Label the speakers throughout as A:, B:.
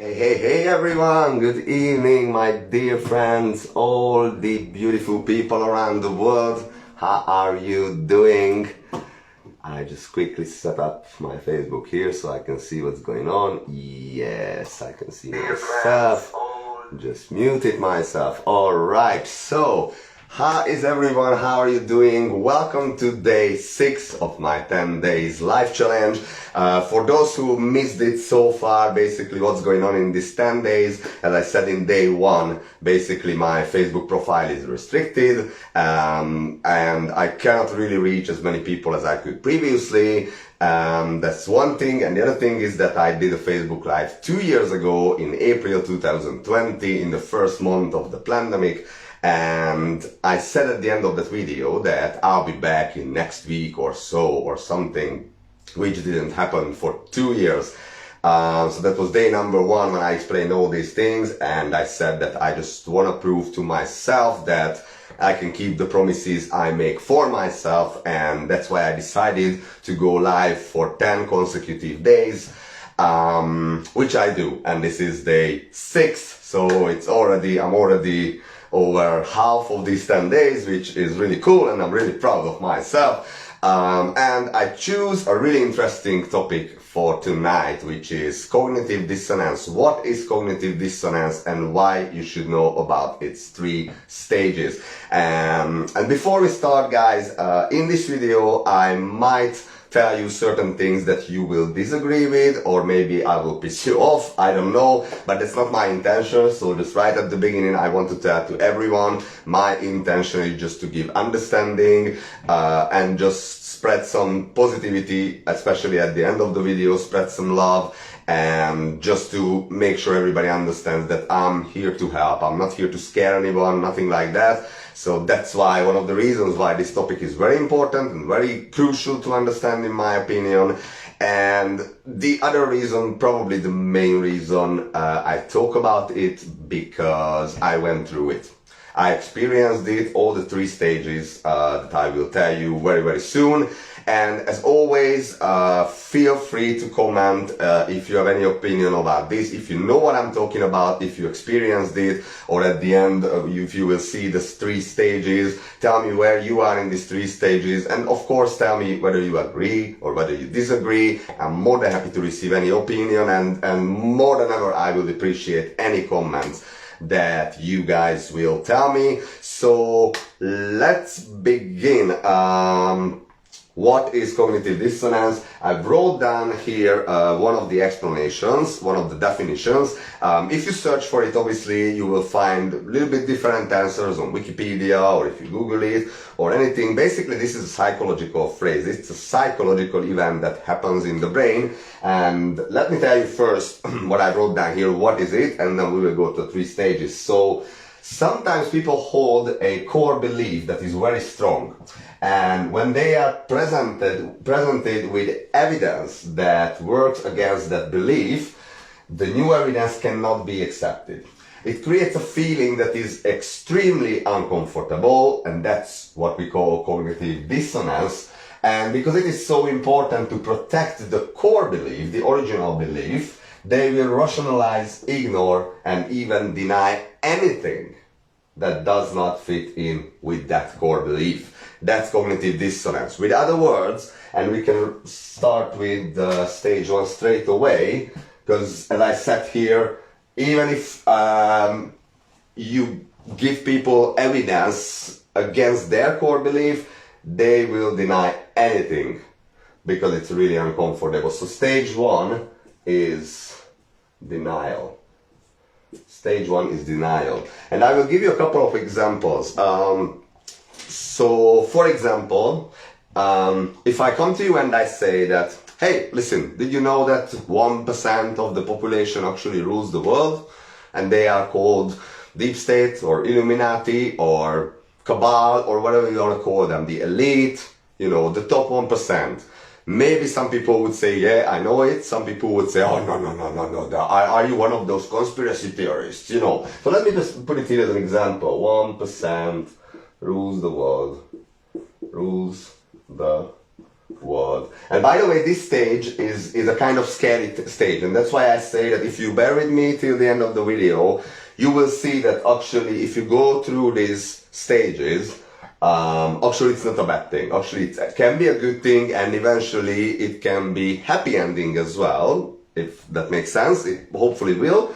A: Hey everyone, good evening my dear friends, all the beautiful people around the world. How are you doing? I just quickly set up my Facebook here so I can see what's going on. Yes, I can see myself. Just muted myself. Alright, so how is everyone? How are you doing? Welcome to day 6 of my 10 days life challenge. For those who missed it so far, basically what's going on in these 10 days, as I said in day 1, basically my Facebook profile is restricted and I cannot really reach as many people as I could previously. That's one thing, and the other thing is that I did a Facebook Live 2 years ago in April 2020 in the first month of the pandemic. And I said at the end of that video that I'll be back in next week or so or something, which didn't happen for 2 years. So that was day number 1 when I explained all these things, and I said that I just want to prove to myself that I can keep the promises I make for myself, and that's why I decided to go live for 10 consecutive days, which I do, and this is day 6, so I'm already over half of these 10 days, which is really cool, and I'm really proud of myself. And I choose a really interesting topic for tonight, which is cognitive dissonance. What is cognitive dissonance and why you should know about its 3 stages. And before we start, guys, in this video I might tell you certain things that you will disagree with, or maybe I will piss you off, I don't know, but that's not my intention. So just right at the beginning I want to tell to everyone, my intention is just to give understanding and just spread some positivity, especially at the end of the video, spread some love, and just to make sure everybody understands that I'm here to help. I'm not here to scare anyone, nothing like that. So that's why, one of the reasons why this topic is very important and very crucial to understand in my opinion. And the other reason, probably the main reason I talk about it, because I went through it. I experienced it, all the 3 stages that I will tell you very soon. And as always, feel free to comment if you have any opinion about this, if you know what I'm talking about, if you experienced it, or at the end, if you will see the 3 stages, tell me where you are in these 3 stages, and of course tell me whether you agree or whether you disagree. I'm more than happy to receive any opinion, and more than ever I will appreciate any comments that you guys will tell me. So let's begin. What is cognitive dissonance? I wrote down here one of the explanations, one of the definitions. If you search for it, obviously you will find a little bit different answers on Wikipedia, or if you Google it or anything. Basically this is a psychological phrase. It's a psychological event that happens in the brain. And let me tell you first what I wrote down here, what is it, and then we will go to 3 stages. So sometimes people hold a core belief that is very strong, and when they are presented with evidence that works against that belief, the new evidence cannot be accepted. It creates a feeling that is extremely uncomfortable, and that's what we call cognitive dissonance. And because it is so important to protect the core belief, the original belief, they will rationalize, ignore, and even deny anything that does not fit in with that core belief. That's cognitive dissonance. With other words, and we can start with stage 1 straight away, because as I said here, even if you give people evidence against their core belief, they will deny anything because it's really uncomfortable. So stage 1 is denial. Stage 1 is denial. And I will give you a couple of examples. So, for example, if I come to you and I say that, hey, listen, did you know that 1% of the population actually rules the world? And they are called Deep State or Illuminati or Cabal or whatever you want to call them, the elite, you know, the top 1%. Maybe some people would say, yeah, I know it. Some people would say, oh, no. Are you one of those conspiracy theorists? You know. So let me just put it here as an example. 1% rules the world. Rules the world. And by the way, this stage is a kind of scary stage, and that's why I say that if you bear with me till the end of the video, you will see that actually if you go through these stages, actually it's not a bad thing. Actually it can be a good thing, and eventually it can be happy ending as well, if that makes sense. It hopefully will.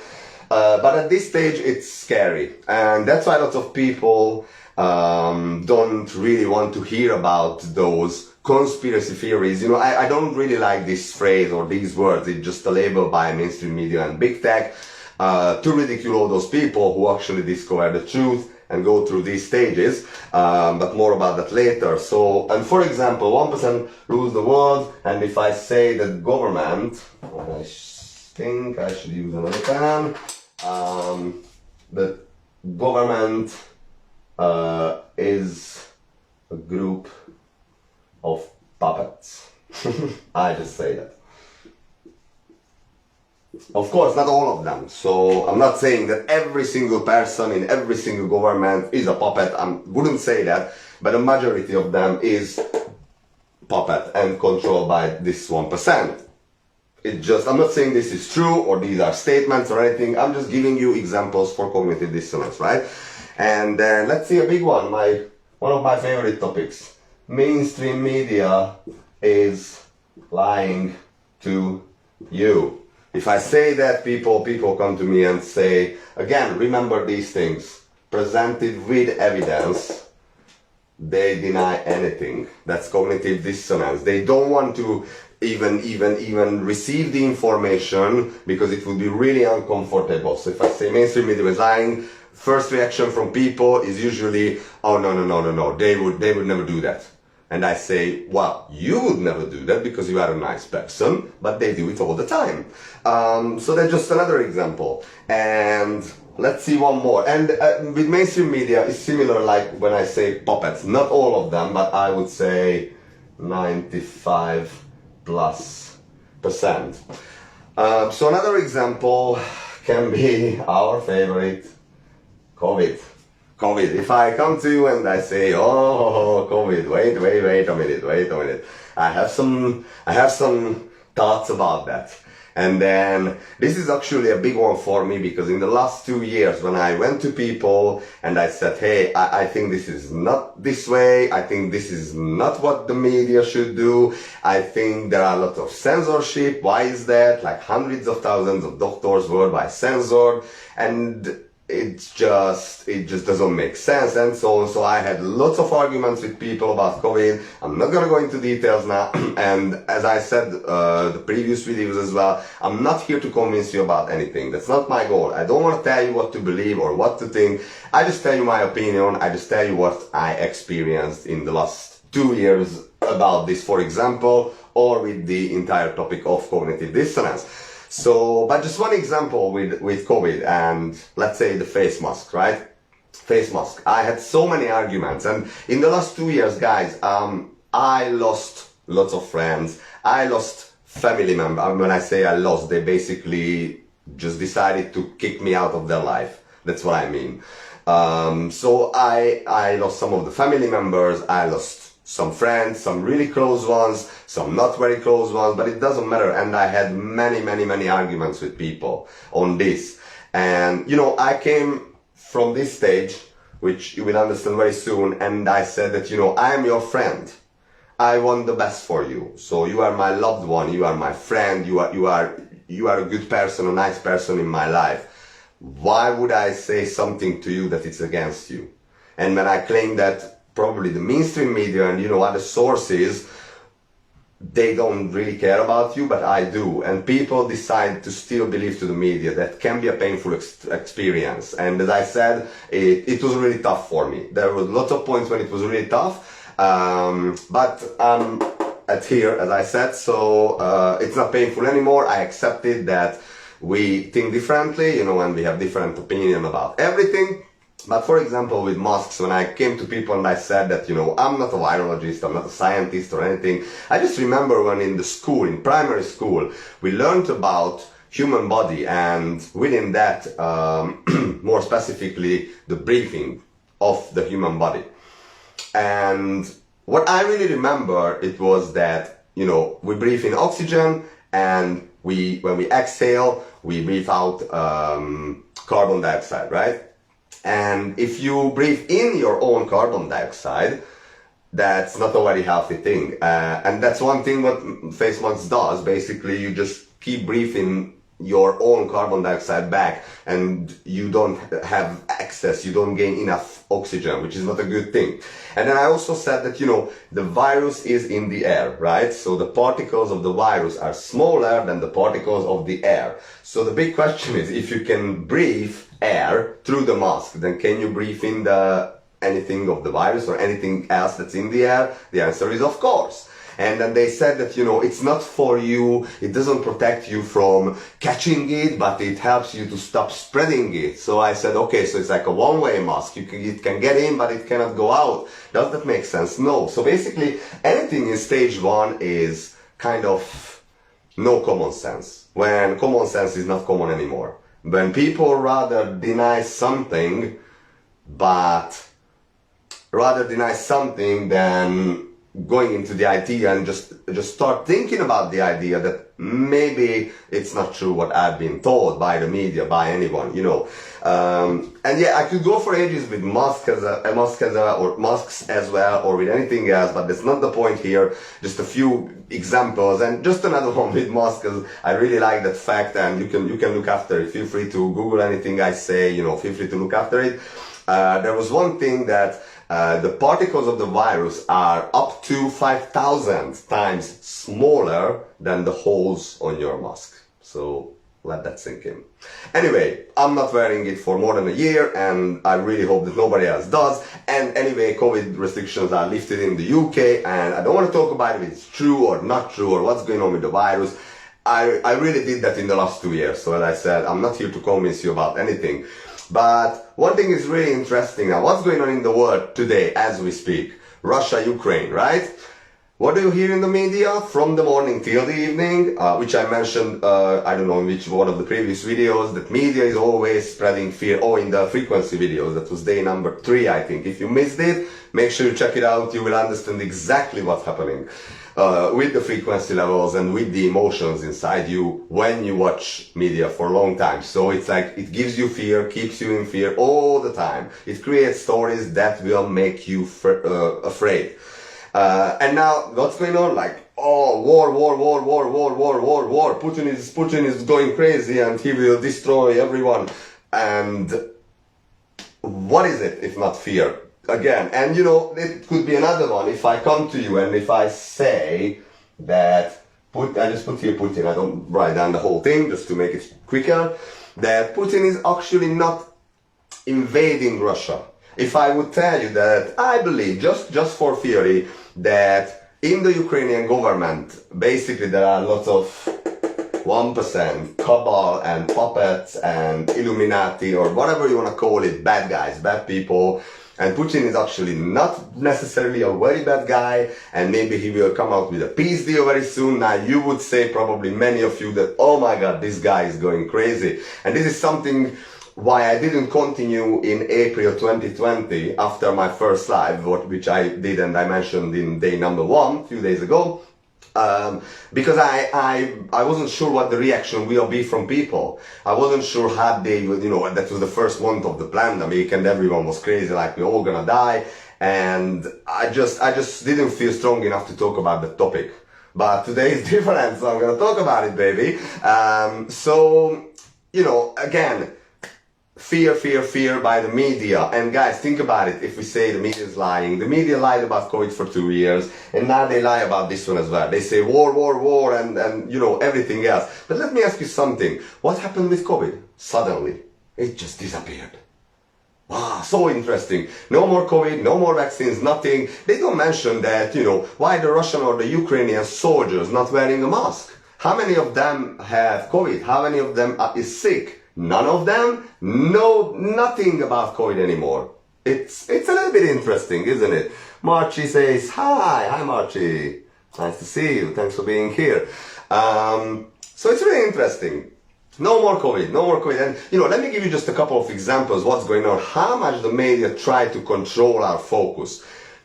A: But at this stage it's scary, and that's why lots of people don't really want to hear about those conspiracy theories. You know, I don't really like this phrase or these words. It's just a label by mainstream media and big tech to ridicule all those people who actually discover the truth and go through these stages, but more about that later. So, and for example, 1% rules the world, and if I say that government, I think I should use another pen, that government is a group of puppets. I just say that. Of course, not all of them. So I'm not saying that every single person in every single government is a puppet. I wouldn't say that, but the majority of them is puppet and controlled by this 1%. It's just, I'm not saying this is true or these are statements or anything. I'm just giving you examples for cognitive dissonance, right? And then let's see a big one, one of my favorite topics. Mainstream media is lying to you. If I say that, people come to me and say, again, remember these things. Presented with evidence, they deny anything. That's cognitive dissonance. They don't want to even receive the information because it would be really uncomfortable. So if I say mainstream media is lying, first reaction from people is usually, oh no, they would never do that. And I say, well, you would never do that because you are a nice person, but they do it all the time. So that's just another example. And let's see one more. And with mainstream media, it's similar like when I say puppets. Not all of them, but I would say 95+%. So another example can be our favorite, COVID. If I come to you and I say, oh, COVID, wait a minute. I have some thoughts about that. And then this is actually a big one for me because in the last 2 years when I went to people and I said, hey, I think this is not this way. I think this is not what the media should do. I think there are a lot of censorship. Why is that? Like hundreds of thousands of doctors worldwide censored, and it just doesn't make sense, and so on. So I had lots of arguments with people about COVID. I'm not gonna go into details now. And as I said the previous videos as well, I'm not here to convince you about anything. That's not my goal. I don't want to tell you what to believe or what to think. I just tell you my opinion. I just tell you what I experienced in the last 2 years about this, for example, or with the entire topic of cognitive dissonance. So, but just one example with COVID and let's say the face mask, right? Face mask. I had so many arguments, and in the last 2 years, guys, I lost lots of friends. I lost family members. When I say I lost, they basically just decided to kick me out of their life. That's what I mean. So I lost some of the family members. I lost some friends, some really close ones, some not very close ones, but it doesn't matter. And I had many arguments with people on this. And, you know, I came from this stage, which you will understand very soon, and I said that, you know, I am your friend. I want the best for you. So you are my loved one, you are my friend, you are a good person, a nice person in my life. Why would I say something to you that it's against you? And when I claim that, probably the mainstream media and, you know, other sources, they don't really care about you, but I do. And people decide to still believe to the media. That can be a painful experience. And as I said, it was really tough for me. There were lots of points when it was really tough. But I'm at here, as I said, so it's not painful anymore. I accepted that we think differently, you know, and we have different opinion about everything. But for example, with masks, when I came to people and I said that, you know, I'm not a virologist, I'm not a scientist or anything. I just remember when in the school, in primary school, we learned about human body, and within that, more specifically, the breathing of the human body. And what I really remember, it was that, you know, we breathe in oxygen, and when we exhale, we breathe out carbon dioxide, right? And if you breathe in your own carbon dioxide, that's not a very healthy thing. And that's one thing what face mask does. Basically, you just keep breathing your own carbon dioxide back, and you don't have access, you don't gain enough oxygen, which is not a good thing. And then I also said that, you know, the virus is in the air, right? So the particles of the virus are smaller than the particles of the air. So the big question is, if you can breathe air through the mask, then can you breathe in anything of the virus or anything else that's in the air? The answer is of course. And then they said that, you know, it's not for you, it doesn't protect you from catching it, but it helps you to stop spreading it. So I said, okay, so it's like a one-way mask. It can get in, but it cannot go out. Does that make sense? No. So basically, anything in stage 1 is kind of no common sense, when common sense is not common anymore. When people rather deny something than going into the idea and just start thinking about the idea that maybe it's not true what I've been told by the media, by anyone, you know. And yeah, I could go for ages with masks or masks as well, or with anything else, but that's not the point here. Just a few examples, and just another one with masks, because I really like that fact, and you can look after it. Feel free to Google anything I say, you know, feel free to look after it. There was one thing that the particles of the virus are up to 5,000 times smaller than the holes on your mask. So let that sink in. Anyway, I'm not wearing it for more than a year, and I really hope that nobody else does. And anyway, COVID restrictions are lifted in the UK, and I don't want to talk about if it's true or not true or what's going on with the virus. I really did that in the last 2 years. So as I said, I'm not here to convince you about anything. But one thing is really interesting now. What's going on in the world today as we speak? Russia, Ukraine, right? What do you hear in the media from the morning till the evening? Which I mentioned, I don't know in which one of the previous videos, that media is always spreading fear. Oh, in the frequency videos, that was day number 3, I think. If you missed it, make sure you check it out. You will understand exactly what's happening with the frequency levels and with the emotions inside you when you watch media for a long time. So it's like, it gives you fear, keeps you in fear all the time. It creates stories that will make you afraid. And now, what's going on? Like, oh, war. Putin is going crazy and he will destroy everyone. And what is it if not fear? Again, and you know, it could be another one. If I come to you and if I say that, I just put here Putin, I don't write down the whole thing just to make it quicker, that Putin is actually not invading Russia. If I would tell you that I believe, just for theory, that in the Ukrainian government, basically there are lots of 1% cabal and puppets and Illuminati or whatever you want to call it, bad guys, bad people, and Putin is actually not necessarily a very bad guy, and maybe he will come out with a peace deal very soon. Now you would say, probably many of you, that oh my god, this guy is going crazy. And this is something why I didn't continue in April 2020 after my first live, which I did and I mentioned in day number 1 a few days ago. Because I wasn't sure what the reaction will be from people. I wasn't sure how they would, you know, that was the first month of the pandemic and everyone was crazy, like we're all gonna die. And I just didn't feel strong enough to talk about the topic. But today is different, so I'm gonna talk about it, baby. So, you know, again, fear by the media. And guys, think about it. If we say the media is lying, the media lied about COVID for 2 years, and now they lie about this one as well. They say war, and you know, everything else. But let me ask you something. What happened with COVID? Suddenly, it just disappeared. Wow, so interesting. No more COVID, no more vaccines, nothing. They don't mention that, you know, why the Russian or the Ukrainian soldiers not wearing a mask? How many of them have COVID? How many of them is sick? None of them know nothing about COVID anymore. It's a little bit interesting, isn't it? Marchi says, hi Marchi. Nice to see you. Thanks for being here. So it's really interesting. No more COVID. And, you know, let me give you just a couple of examples what's going on. How much the media try to control our focus.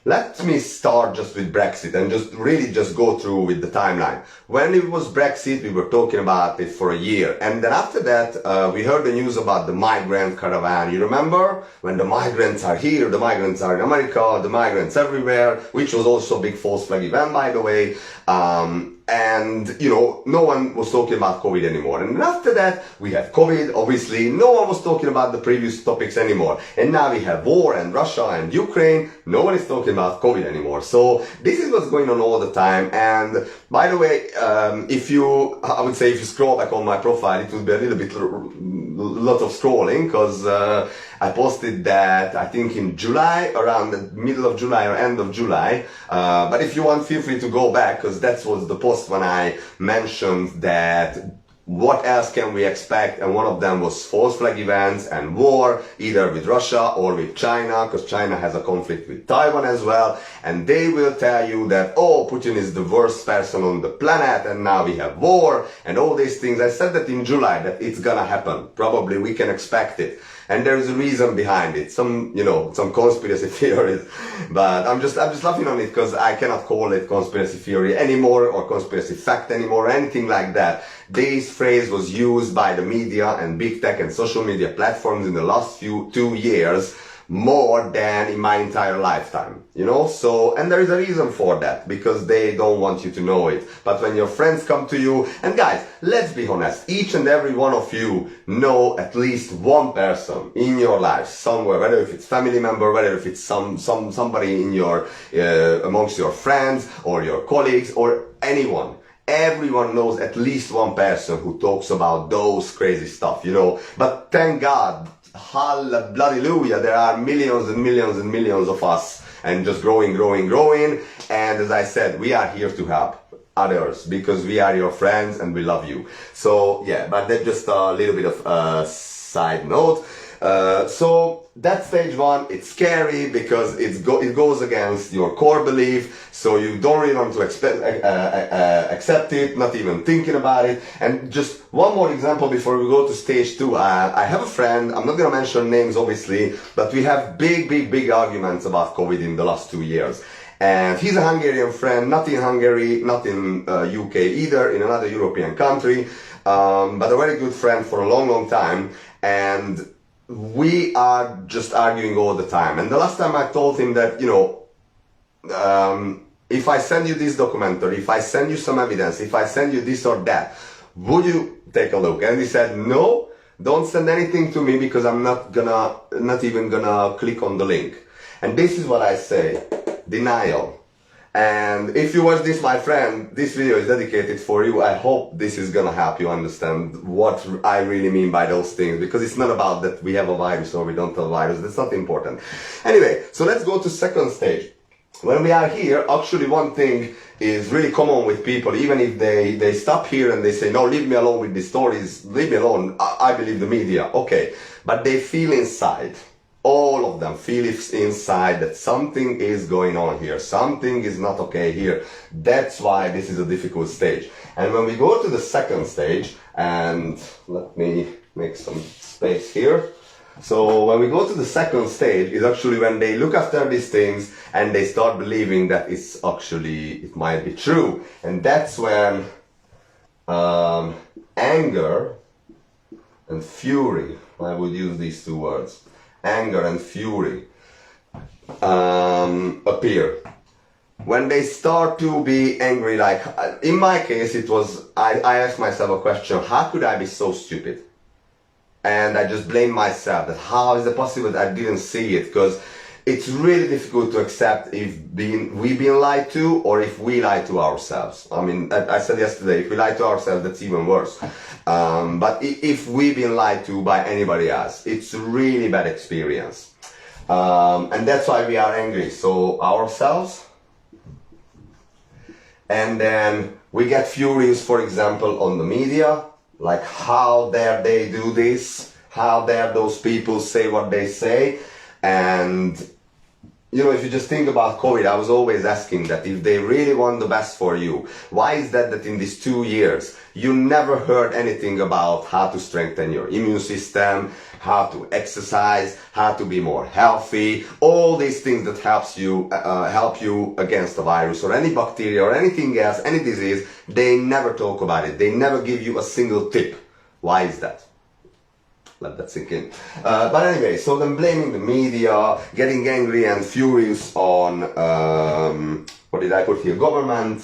A: Let me start just with Brexit and just go through with the timeline. When it was Brexit, we were talking about it for a year. And then after that, we heard the news about the migrant caravan. You remember? When the migrants are here, the migrants are in America, the migrants everywhere, which was also a big false flag event, by the way. And, you know, no one was talking about COVID anymore. And after that, we had COVID, obviously. No one was talking about the previous topics anymore. And now we have war and Russia and Ukraine. No one is talking about COVID anymore. So this is what's going on all the time. And by the way, I would say if you scroll back on my profile, it will be a lot of scrolling, because I posted that, I think in July, around the middle of July or end of July. But if you want, feel free to go back, because that was the post when I mentioned that what else can we expect, and one of them was false flag events and war, either with Russia or with China, because China has a conflict with Taiwan as well, and they will tell you that, oh, Putin is the worst person on the planet, and now we have war, and all these things. I said that in July, that it's gonna happen. Probably we can expect it. And there is a reason behind it, some conspiracy theories, but I'm just laughing on it because I cannot call it conspiracy theory anymore or conspiracy fact anymore or anything like that. This phrase was used by the media and big tech and social media platforms in the last 2 years more than in my entire lifetime, you know? So, and there is a reason for that, because they don't want you to know it. But when your friends come to you, and guys, let's be honest, each and every one of you know at least one person in your life somewhere, whether if it's family member, whether if it's somebody in your, amongst your friends or your colleagues or anyone. Everyone knows at least one person who talks about those crazy stuff, you know? But thank God, hallelujah, there are millions and millions and millions of us, and just growing. And as I said, we are here to help others because we are your friends and we love you. So yeah, but that's just a little bit of a side note. So that's stage one. It's scary because it goes against your core belief, so you don't really want to accept it, not even thinking about it. And just one more example before we go to stage two. I have a friend, I'm not gonna mention names obviously, but we have big arguments about COVID in the last 2 years. And he's a Hungarian friend, not in Hungary, not in UK either, in another European country, but a very good friend for a long time. And we are just arguing all the time. And the last time I told him that, you know, if I send you this documentary, if I send you some evidence, if I send you this or that, would you take a look? And he said, no, don't send anything to me because I'm not even gonna click on the link. And this is what I say, denial. And if you watch this, my friend, this video is dedicated for you. I hope this is gonna help you understand what I really mean by those things, because it's not about that we have a virus or we don't have a virus. That's not important. Anyway, so let's go to second stage. When we are here, actually one thing is really common with people, even if they stop here and they say, no, leave me alone with these stories, leave me alone, I believe the media, okay. But they feel inside. All of them feel inside that something is going on here, something is not okay here. That's why this is a difficult stage. And when we go to the second stage, and let me make some space here. So when we go to the second stage is actually when they look after these things and they start believing that it might be true. And that's when anger and fury, I would use these two words, anger and fury appear. When they start to be angry, like in my case it was, I asked myself a question, how could I be so stupid? And I just blame myself, that how is it possible that I didn't see it? Because it's really difficult to accept if we've been lied to, or if we lie to ourselves. I mean, I said yesterday, if we lie to ourselves, that's even worse. But if we've been lied to by anybody else, it's a really bad experience. And that's why we are angry. So ourselves, and then we get furious, for example, on the media, like how dare they do this? How dare those people say what they say? And you know, if you just think about COVID, I was always asking that if they really want the best for you, why is that in these 2 years, you never heard anything about how to strengthen your immune system, how to exercise, how to be more healthy, all these things that help you against the virus or any bacteria or anything else, any disease, they never talk about it. They never give you a single tip. Why is that? Let that sink in. But anyway, so then blaming the media, getting angry and furious on, what did I put here? Government.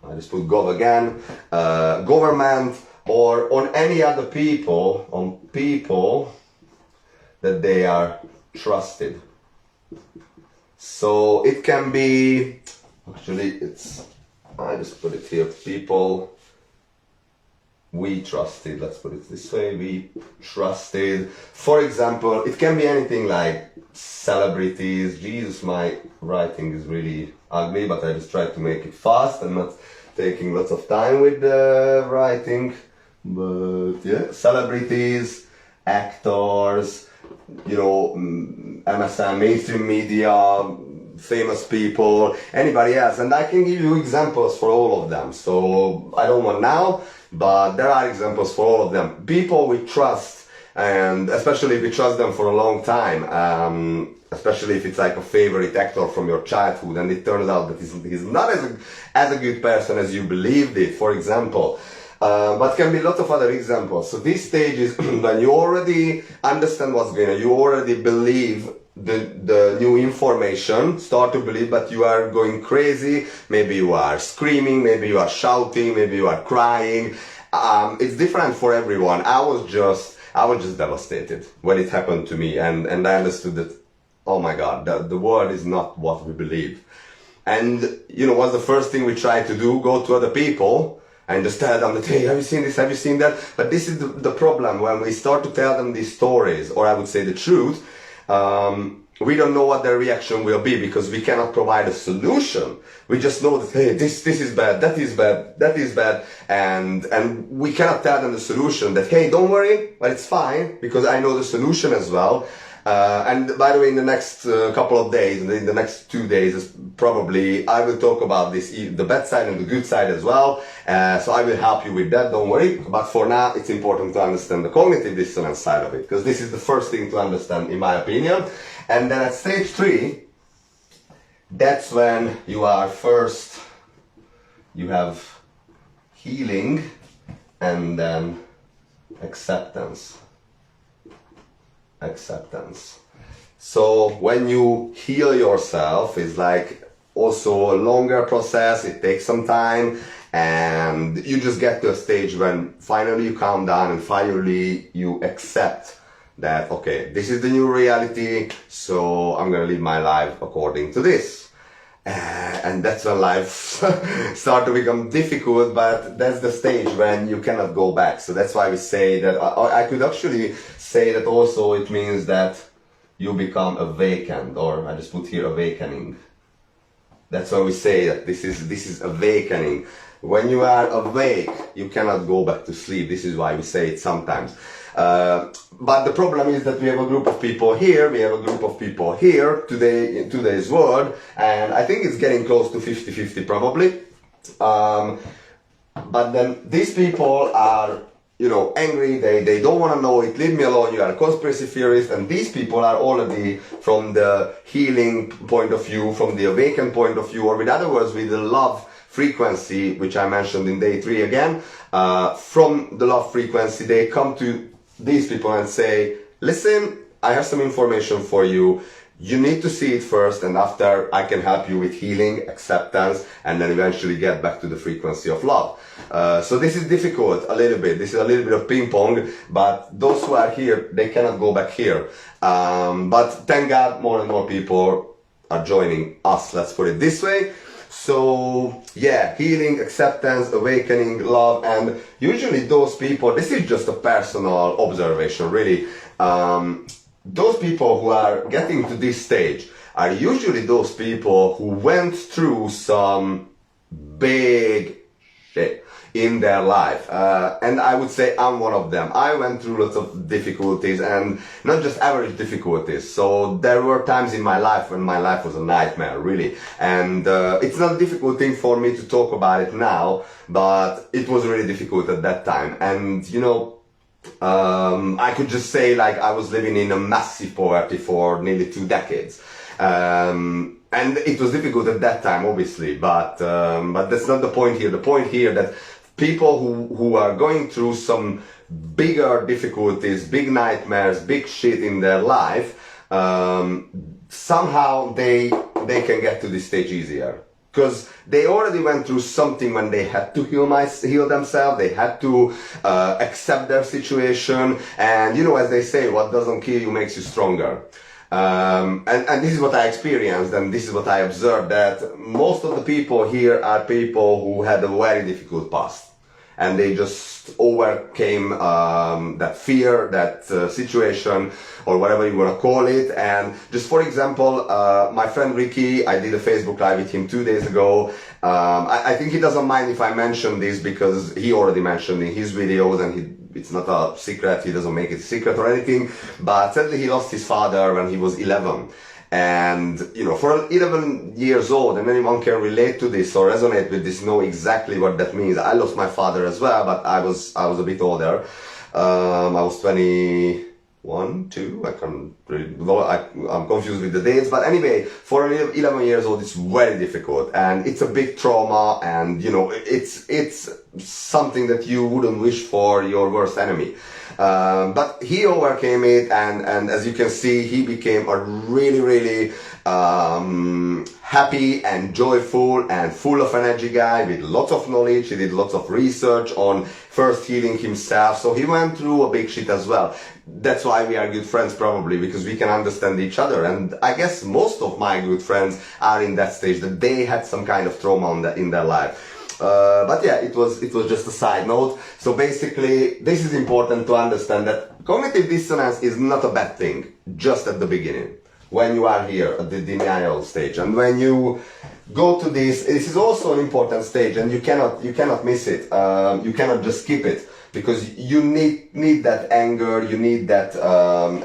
A: I just put gov again. Government, or on any other people, on people that they are trusted. So it can be, actually I just put it here, people we trusted, let's put it this way, we trusted. For example, it can be anything like celebrities. Jesus, my writing is really ugly, but I just tried to make it fast and not taking lots of time with the writing. But yeah, celebrities, actors, you know, MSN, mainstream media, famous people, anybody else. And I can give you examples for all of them. So I don't want now, but there are examples for all of them. People we trust, and especially if we trust them for a long time, especially if it's like a favorite actor from your childhood and it turns out that he's not as a good person as you believed it, for example. But can be lots of other examples. So this stage is when you already understand what's going on, you already believe the new information, start to believe, but you are going crazy. Maybe you are screaming, maybe you are shouting, maybe you are crying. It's different for everyone. I was just devastated when it happened to me, and I understood that, oh my God, the world is not what we believe. And you know, what's the first thing we try to do? Go to other people and just tell them that, hey, have you seen this, have you seen that? But this is the problem. When we start to tell them these stories, or I would say the truth, we don't know what their reaction will be, because we cannot provide a solution. We just know that, hey, this is bad, that is bad, that is bad, and we cannot tell them the solution that, hey, don't worry, but it's fine, because I know the solution as well. And by the way, in the next couple of days, in the next 2 days, probably I will talk about this, the bad side and the good side as well. So I will help you with that, don't worry. But for now, it's important to understand the cognitive dissonance side of it, because this is the first thing to understand, in my opinion. And then at stage 3, that's when you are first, you have healing and then acceptance. So when you heal yourself, it's like also a longer process. It takes some time, and you just get to a stage when finally you calm down and finally you accept that, okay, this is the new reality, so I'm gonna live my life according to this. And that's when life start to become difficult, but that's the stage when you cannot go back. So that's why we say that, I could actually say that also it means that you become awakened, or I just put here awakening. That's when we say that this is awakening. When you are awake, you cannot go back to sleep. This is why we say it sometimes. But the problem is that we have a group of people here, we have a group of people here today in today's world, and I think it's getting close to 50-50 probably. But then these people are, you know, angry, they don't want to know it, leave me alone, you are a conspiracy theorist, and these people are already from the healing point of view, from the awakened point of view, or with other words, with the love frequency, which I mentioned in day 3 again. From the love frequency, they come to these people and say, listen, I have some information for you. You need to see it first, and after I can help you with healing, acceptance, and then eventually get back to the frequency of love. So this is difficult a little bit. This is a little bit of ping pong, but those who are here, they cannot go back here. But thank God more and more people are joining us, let's put it this way. So yeah, healing, acceptance, awakening, love, and usually those people, this is just a personal observation really, those people who are getting to this stage are usually those people who went through some big shit in their life. And I would say I'm one of them. I went through lots of difficulties, and not just average difficulties. So there were times in my life when my life was a nightmare, really. And it's not a difficult thing for me to talk about it now, but it was really difficult at that time. And, you know, I could just say, like, I was living in a massive poverty for nearly 2 decades. And it was difficult at that time, obviously, but that's not the point here. The point here that people who are going through some bigger difficulties, big nightmares, big shit in their life, somehow they can get to this stage easier. Because they already went through something when they had to heal themselves, they had to accept their situation, and you know, as they say, what doesn't kill you makes you stronger. And this is what I experienced, and this is what I observed, that most of the people here are people who had a very difficult past. And they just overcame that fear, that situation, or whatever you want to call it. And just for example, my friend Ricky, I did a Facebook Live with him 2 days ago. I think he doesn't mind if I mention this because he already mentioned in his videos, and it's not a secret, he doesn't make it a secret or anything. But sadly he lost his father when he was 11. And, you know, for 11 years old, and anyone can relate to this or resonate with this, know exactly what that means. I lost my father as well, but I was a bit older. I was 21, 2, I can't really, I'm confused with the dates, but anyway, for 11 years old, it's very difficult, and it's a big trauma, and, you know, it's something that you wouldn't wish for your worst enemy. But he overcame it, and as you can see, he became a really happy and joyful and full of energy guy with lots of knowledge. He did lots of research on first healing himself, so he went through a big shit as well. That's why we are good friends, probably, because we can understand each other. And I guess most of my good friends are in that stage, that they had some kind of trauma in their life. But yeah, it was just a side note. So basically, this is important to understand, that cognitive dissonance is not a bad thing, just at the beginning, when you are here at the denial stage. And when you go to this is also an important stage, and you cannot miss it. You cannot just skip it, because you need that anger, you need that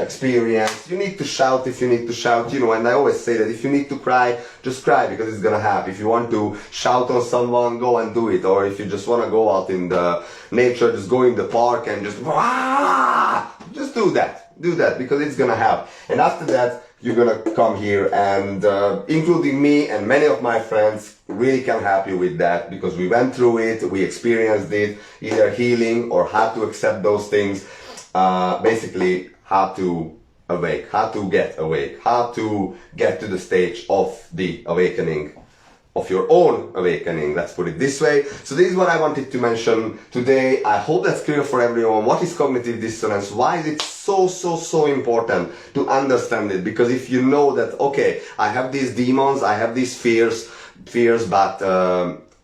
A: experience. You need to shout if you need to shout, you know. And I always say that if you need to cry, just cry, because it's gonna happen. If you want to shout on someone, go and do it. Or if you just want to go out in the nature, just go in the park and just do that, because it's gonna happen. And after that, you're gonna come here, and including me and many of my friends really can help you with that, because we went through it, we experienced it, either healing or how to accept those things, basically how to awake, how to get awake, how to get to the stage of the awakening, of your own awakening, let's put it this way. So this is what I wanted to mention today. I hope that's clear for everyone. What is cognitive dissonance? Why is it so important to understand it? Because if you know that, okay, I have these demons, I have these fears, but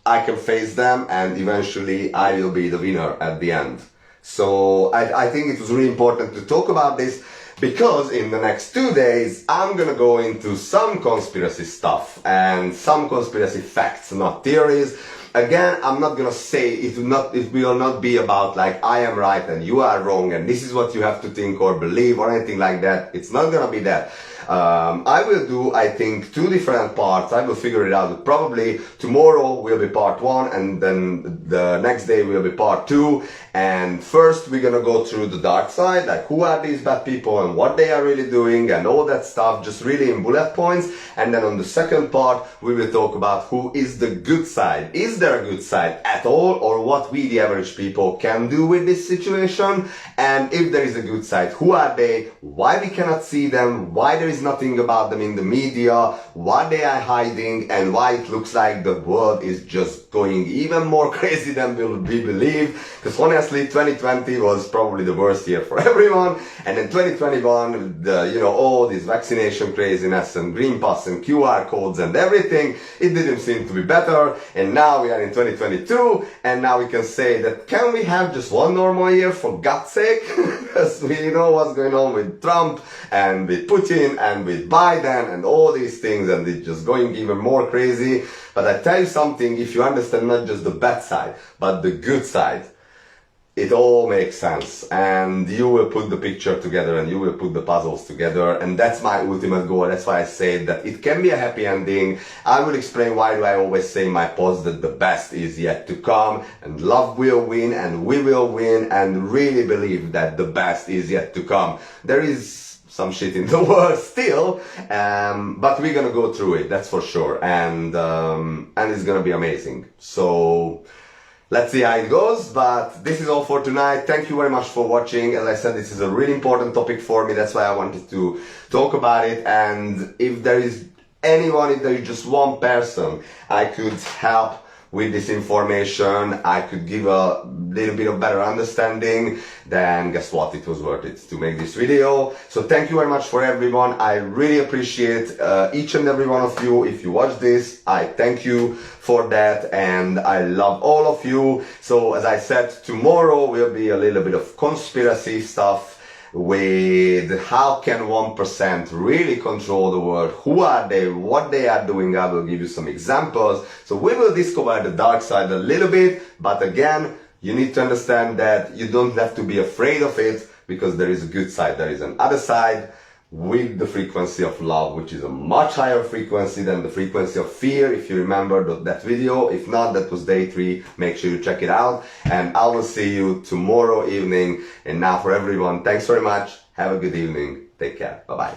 A: I can face them, and eventually I will be the winner at the end. So I think it was really important to talk about this, because in the next 2 days I'm gonna go into some conspiracy stuff and some conspiracy facts, not theories. Again, I'm not gonna say, it will not be about like I am right and you are wrong and this is what you have to think or believe or anything like that. It's not gonna be that. I will do, I think, 2 different parts. I will figure it out. Probably tomorrow will be part 1, and then the next day will be part 2. And first we're gonna go through the dark side, like who are these bad people and what they are really doing and all that stuff, just really in bullet points. And then on the second part, we will talk about who is the good side. Is there a good side at all, or what we, the average people, can do with this situation? And if there is a good side, who are they? Why we cannot see them? Why there is nothing about them in the media? Why they are hiding? And why it looks like the world is just going even more crazy than we believe? Because honestly, 2020 was probably the worst year for everyone. And in 2021, all this vaccination craziness and green pass and QR codes and everything, it didn't seem to be better. And now we are in 2022, and now we can say that, can we have just one normal year, for God's sake? Because we know what's going on with Trump and with Putin and with Biden and all these things, and it's just going even more crazy. But I tell you something, if you understand not just the bad side, but the good side, it all makes sense, and you will put the picture together and you will put the puzzles together, and that's my ultimate goal. That's why I say that it can be a happy ending. I will explain why do I always say in my post that the best is yet to come, and love will win, and we will win, and really believe that the best is yet to come. There is some shit in the world still, but we're gonna go through it, that's for sure, and it's gonna be amazing. So let's see how it goes, but this is all for tonight. Thank you very much for watching. As I said, this is a really important topic for me. That's why I wanted to talk about it. And if there is anyone, if there is just one person I could help with this information, I could give a little bit of better understanding, then guess what, it was worth it to make this video. So thank you very much for everyone. I really appreciate each and every one of you. If you watch this, I thank you for that, and I love all of you. So as I said, tomorrow will be a little bit of conspiracy stuff with how can 1% really control the world, who are they, what they are doing. I will give you some examples. So we will discover the dark side a little bit, but again, you need to understand that you don't have to be afraid of it, because there is a good side, there is an other side with the frequency of love, which is a much higher frequency than the frequency of fear. If you remember that video, if not, that was day 3, make sure you check it out, and I will see you tomorrow evening. And now for everyone, thanks very much, have a good evening, take care, bye bye.